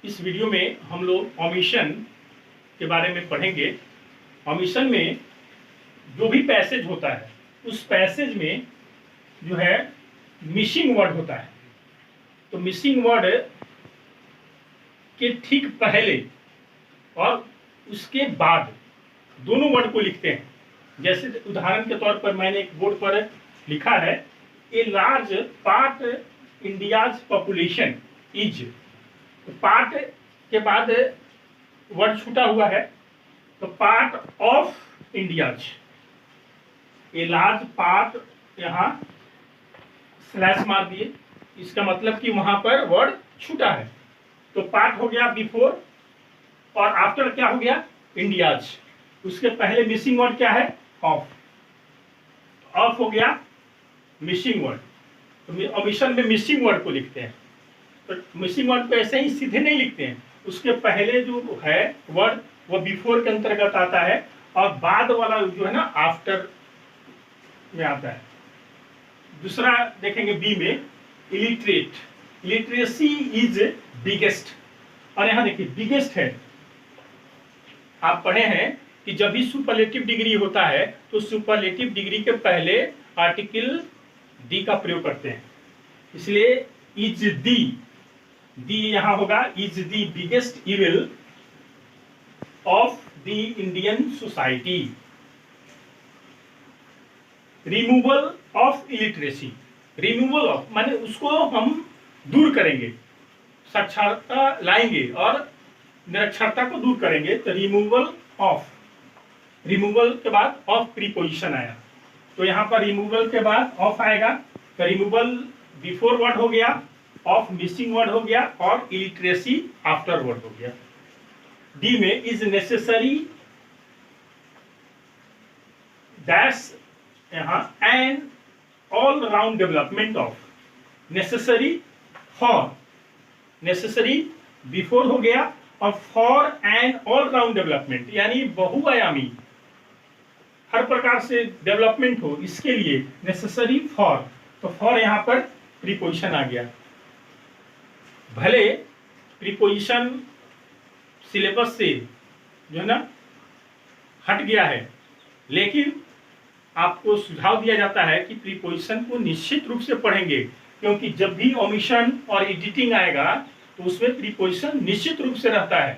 इस वीडियो में हम लोग ओमिशन के बारे में पढ़ेंगे। ओमिशन में जो भी पैसेज होता है उस पैसेज में जो है मिसिंग वर्ड होता है। तो मिसिंग वर्ड के ठीक पहले और उसके बाद दोनों वर्ड को लिखते हैं। जैसे उदाहरण के तौर पर मैंने एक बोर्ड पर लिखा है, a large part India's population is. तो पार्ट के बाद वर्ड छूटा हुआ है, तो part of India's, a large part, यहाँ स्लैश मार दिए, इसका मतलब कि वहां पर वर्ड छूटा है। तो पार्ट हो गया बिफोर और आफ्टर क्या हो गया, इंडियाज। उसके पहले मिसिंग वर्ड क्या है, ऑफ। ऑफ हो गया मिसिंग वर्ड। तो ओमिशन में मिसिंग वर्ड को लिखते हैं। तो मिसिंग वर्ड को ऐसे ही सीधे नहीं लिखते हैं, उसके पहले जो है वर्ड वो बिफोर के अंतर्गत आता है और बाद वाला जो है ना आफ्टर में आता है। दूसरा देखेंगे बी में, इलिटरेट। Illiteracy is biggest. और यहाँ देखिए बिगेस्ट है, आप पढ़े हैं कि जब भी सुपरलेटिव डिग्री होता है तो सुपरलेटिव डिग्री के पहले आर्टिकल दी का प्रयोग करते हैं। इसलिए इज दी यहां होगा, is the biggest evil of the Indian society. Removal of illiteracy, removal of माने उसको हम दूर करेंगे, साक्षरता लाएंगे और निरक्षरता को दूर करेंगे। तो रिमूवल ऑफ, रिमूवल के बाद ऑफ प्रीपोजिशन आया, तो यहाँ पर रिमूवल के बाद ऑफ आएगा। तो रिमूवल बिफोर वर्ड हो गया, ऑफ मिसिंग वर्ड हो गया और इलिटरेसी आफ्टर वर्ड हो गया। डी में इज नेसेसरी डैश, यहाँ and all round development of. Necessary for, necessary before हो गया और for and all round development, यानी बहुआयामी हर प्रकार से डेवलपमेंट हो, इसके लिए नेसेसरी फॉर। तो फॉर यहाँ पर प्रीपोजिशन आ गया। भले प्रीपोजिशन सिलेबस से जो है ना हट गया है, लेकिन आपको सुझाव दिया जाता है कि प्रीपोजिशन को निश्चित रूप से पढ़ेंगे, क्योंकि जब भी ओमिशन और एडिटिंग आएगा तो उसमें प्रीपोजिशन निश्चित रूप से रहता है।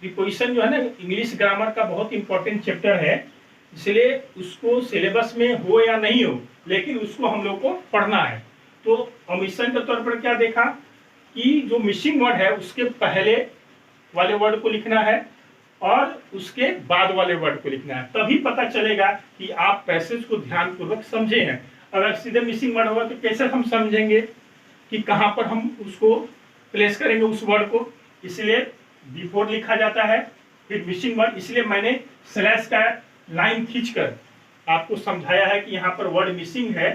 प्रीपोजिशन जो है ना इंग्लिश ग्रामर का बहुत इंपॉर्टेंट चैप्टर है, इसलिए उसको सिलेबस में हो या नहीं हो, लेकिन उसको हम लोग को पढ़ना है। तो ओमिशन के तौर पर क्या देखा कि जो मिसिंग वर्ड है उसके पहले वाले वर्ड को लिखना है और उसके बाद वाले वर्ड को लिखना है, तभी पता चलेगा कि आप पैसेज को ध्यानपूर्वक समझे हैं। अगर सीधे मिसिंग वर्ड होगा तो कैसे हम समझेंगे कि कहाँ पर हम उसको प्लेस करेंगे उस वर्ड को। इसलिए बिफोर लिखा जाता है, फिर मिसिंग वर्ड। इसलिए मैंने स्लैश का लाइन खींचकर आपको समझाया है कि यहाँ पर वर्ड मिसिंग है,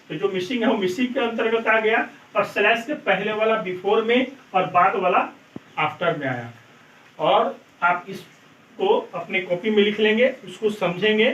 तो जो मिसिंग है वो मिसिंग के अंतर्गत आ गया और स्लैश के पहले वाला बिफोर में और बाद वाला आफ्टर में आया। और आप इसको अपने कॉपी में लिख लेंगे, उसको समझेंगे